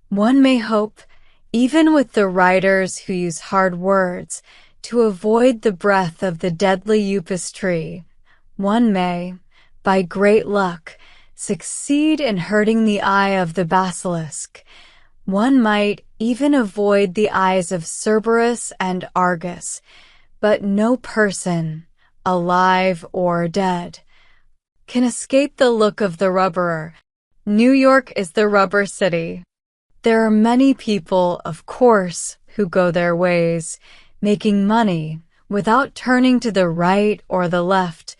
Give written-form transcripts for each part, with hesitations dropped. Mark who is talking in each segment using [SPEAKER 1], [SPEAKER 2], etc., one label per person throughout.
[SPEAKER 1] One may hope, even with the writers who use hard words, to avoid the breath of the deadly upas tree. One may, by great luck, succeed in hurting the eye of the basilisk. One might even avoid the eyes of Cerberus and Argus, but no person, alive or dead, can escape the look of the rubberer. New York is the rubber city. There are many people, of course, who go their ways, making money, without turning to the right or the left.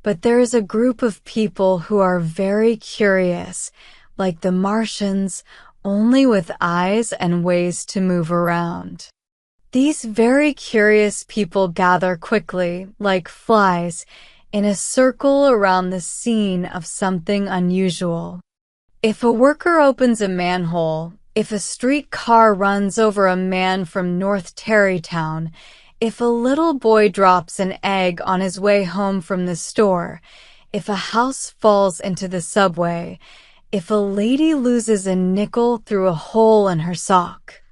[SPEAKER 1] But there is a group of people who are very curious, like the Martians, only with eyes and ways to move around. These very curious people gather quickly, like flies, in a circle around the scene of something unusual. If a worker opens a manhole, if a streetcar runs over a man from North Tarrytown, if a little boy drops an egg on his way home from the store, if a house falls into the subway, if a lady loses a nickel through a hole in her sock,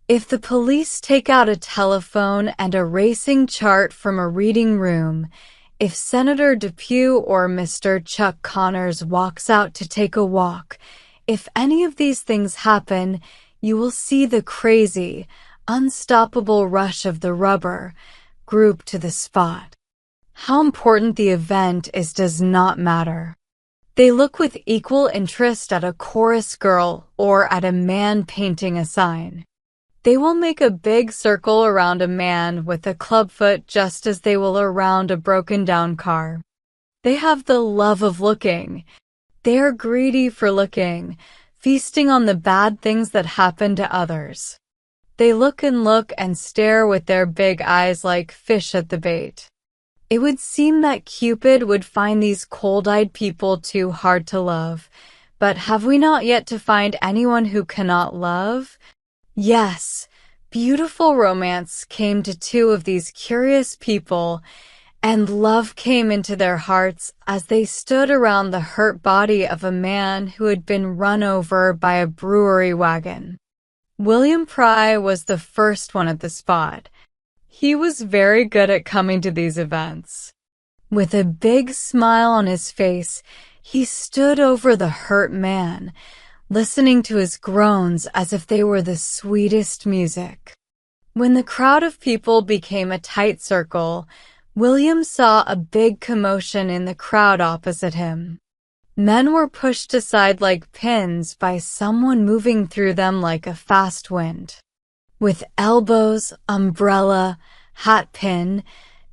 [SPEAKER 1] if the police take out a telephone and a racing chart from a reading room, if Senator Depew or Mr. Chuck Connors walks out to take a walk, if any of these things happen, you will see the crazy, unstoppable rush of the rubber group to the spot. How important the event is does not matter. They look with equal interest at a chorus girl or at a man painting a sign. They will make a big circle around a man with a clubfoot just as they will around a broken-down car. They have the love of looking. They are greedy for looking, feasting on the bad things that happen to others. They look and stare with their big eyes like fish at the bait. It would seem that Cupid would find these cold-eyed people too hard to love, but have we not yet to find anyone who cannot love? Yes, beautiful romance came to two of these curious people, and love came into their hearts as they stood around the hurt body of a man who had been run over by a brewery wagon. William Pry was the first one at the spot. He was very good at coming to these events. With a big smile on his face, he stood over the hurt man, listening to his groans as if they were the sweetest music. When the crowd of people became a tight circle, William saw a big commotion in the crowd opposite him. Men were pushed aside like pins by someone moving through them like a fast wind. With elbows, umbrella, hatpin,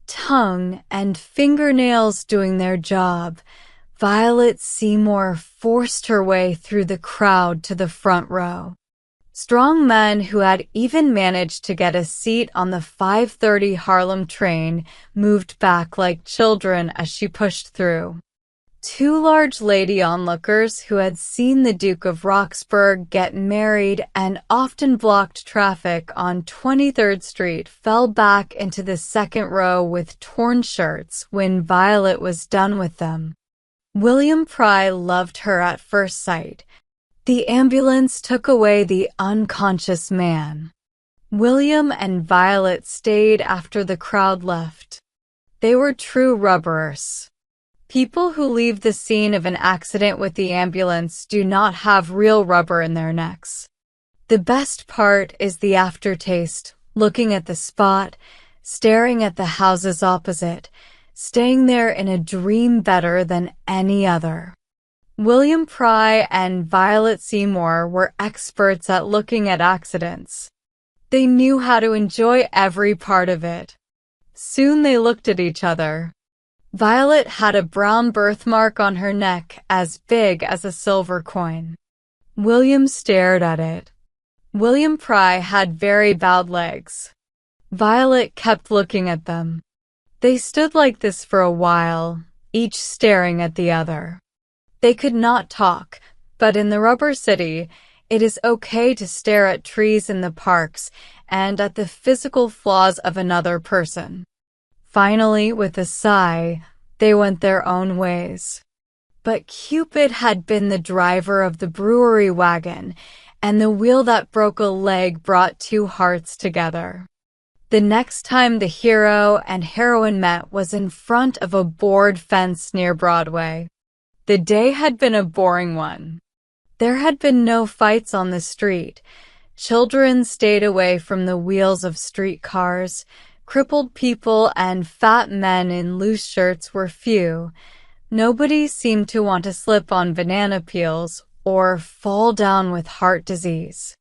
[SPEAKER 1] tongue, and fingernails doing their job, Violet Seymour forced her way through the crowd to the front row. Strong men who had even managed to get a seat on the 5:30 Harlem train moved back like children as she pushed through. Two large lady onlookers who had seen the Duke of Roxburgh get married and often blocked traffic on 23rd Street fell back into the second row with torn shirts when Violet was done with them. William Pry loved her at first sight. The ambulance took away the unconscious man. William and Violet stayed after the crowd left. They were true rubberers. People who leave the scene of an accident with the ambulance do not have real rubber in their necks. The best part is the aftertaste, looking at the spot, staring at the houses opposite, staying there in a dream better than any other. William Pry and Violet Seymour were experts at looking at accidents. They knew how to enjoy every part of it. Soon they looked at each other. Violet had a brown birthmark on her neck as big as a silver coin. William stared at it. William Pry had very bad legs. Violet kept looking at them. They stood like this for a while, each staring at the other. They could not talk, but in the Rubber City, it is okay to stare at trees in the parks and at the physical flaws of another person. Finally, with a sigh, they went their own ways. But Cupid had been the driver of the brewery wagon, and the wheel that broke a leg brought two hearts together. The next time the hero and heroine met was in front of a board fence near Broadway. The day had been a boring one. There had been no fights on the street. Children stayed away from the wheels of streetcars. Crippled people and fat men in loose shirts were few. Nobody seemed to want to slip on banana peels or fall down with heart disease.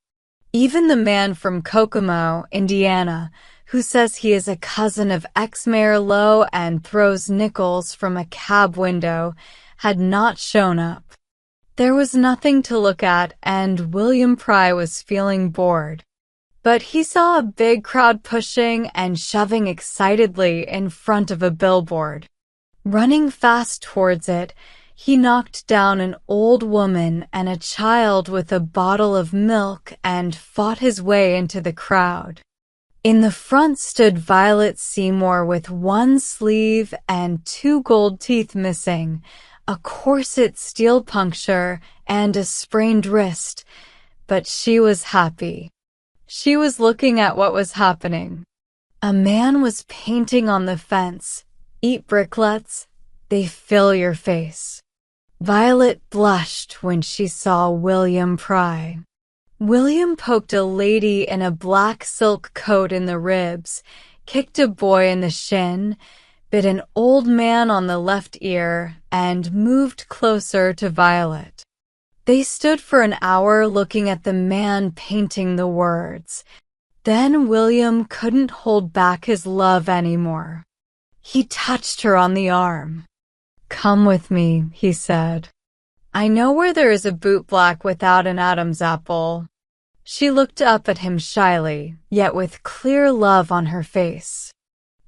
[SPEAKER 1] Even the man from Kokomo, Indiana, who says he is a cousin of ex-Mayor Lowe and throws nickels from a cab window, had not shown up. There was nothing to look at, and William Pry was feeling bored. But he saw a big crowd pushing and shoving excitedly in front of a billboard. Running fast towards it, he knocked down an old woman and a child with a bottle of milk and fought his way into the crowd. In the front stood Violet Seymour with one sleeve and two gold teeth missing, a corset steel puncture, and a sprained wrist, but she was happy. She was looking at what was happening. A man was painting on the fence. Eat bricklets, they fill your face. Violet blushed when she saw William Pry. William poked a lady in a black silk coat in the ribs, kicked a boy in the shin, bit an old man on the left ear, and moved closer to Violet. They stood for an hour looking at the man painting the words. Then William couldn't hold back his love anymore. He touched her on the arm. "Come with me," he said. "I know where there is a bootblack without an Adam's apple." She looked up at him shyly, yet with clear love on her face.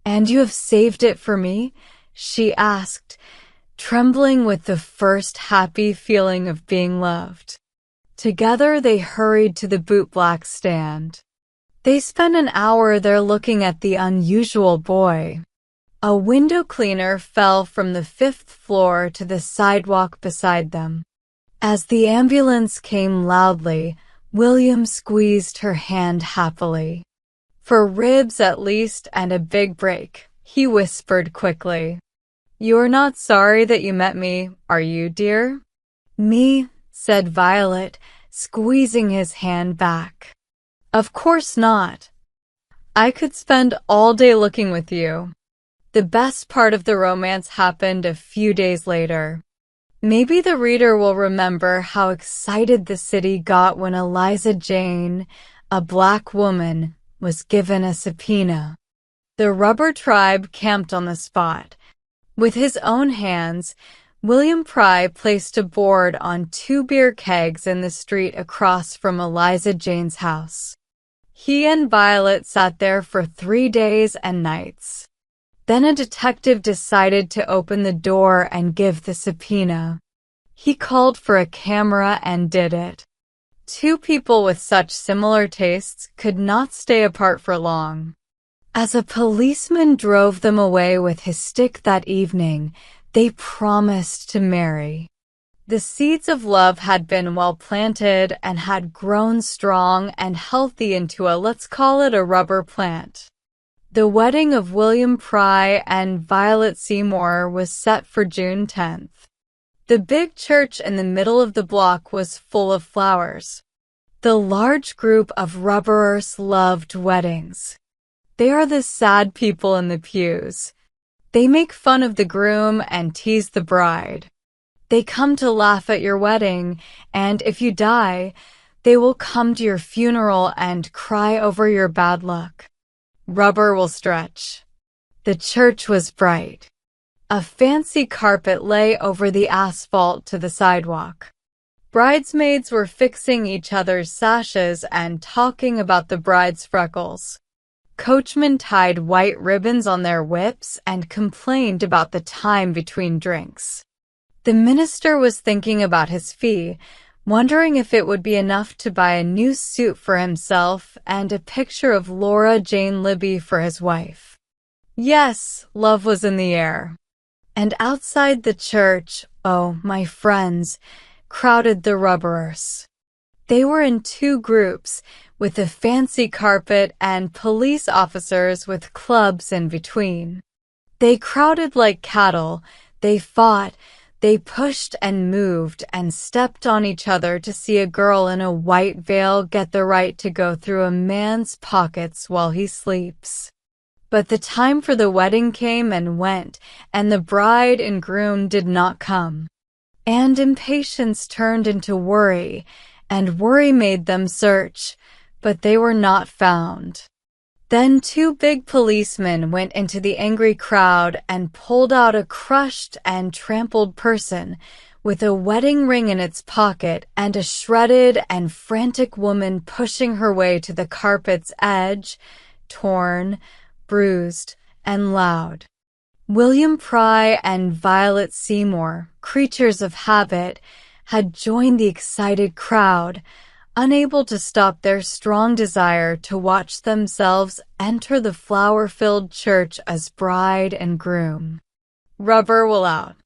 [SPEAKER 1] "And you have saved it for me?" she asked, trembling with the first happy feeling of being loved. Together they hurried to the bootblack stand. They spent an hour there looking at the unusual boy. A window cleaner fell from the 5th floor to the sidewalk beside them. As the ambulance came loudly, William squeezed her hand happily. "For ribs at least and a big break," he whispered quickly. "You're not sorry that you met me, are you, dear?" "Me?" said Violet, squeezing his hand back. "Of course not. I could spend all day looking with you." The best part of the romance happened a few days later. Maybe the reader will remember how excited the city got when Eliza Jane, a black woman, was given a subpoena. The Rubber Tribe camped on the spot. With his own hands, William Pry placed a board on 2 beer kegs in the street across from Eliza Jane's house. He and Violet sat there for 3 days and nights. Then a detective decided to open the door and give the subpoena. He called for a camera and did it. 2 people with such similar tastes could not stay apart for long. As a policeman drove them away with his stick that evening, they promised to marry. The seeds of love had been well planted and had grown strong and healthy into let's call it a rubber plant. The wedding of William Pry and Violet Seymour was set for June 10th. The big church in the middle of the block was full of flowers. The large group of rubberers loved weddings. They are the sad people in the pews. They make fun of the groom and tease the bride. They come to laugh at your wedding, and if you die, they will come to your funeral and cry over your bad luck. Rubber will stretch. The church was bright. A fancy carpet lay over the asphalt to the sidewalk. Bridesmaids were fixing each other's sashes and talking about the bride's freckles. Coachmen tied white ribbons on their whips and complained about the time between drinks. The minister was thinking about his fee, wondering if it would be enough to buy a new suit for himself and a picture of Laura Jane Libby for his wife. Yes, love was in the air. And outside the church, oh, my friends, crowded the rubberers. They were in two groups, with a fancy carpet and police officers with clubs in between. They crowded like cattle, they fought, they pushed and moved and stepped on each other to see a girl in a white veil get the right to go through a man's pockets while he sleeps. But the time for the wedding came and went, and the bride and groom did not come. And impatience turned into worry, and worry made them search, but they were not found. Then two big policemen went into the angry crowd and pulled out a crushed and trampled person with a wedding ring in its pocket and a shredded and frantic woman pushing her way to the carpet's edge, torn, bruised, and loud. William Pry and Violet Seymour, creatures of habit, had joined the excited crowd, unable to stop their strong desire to watch themselves enter the flower-filled church as bride and groom. Rubber will out.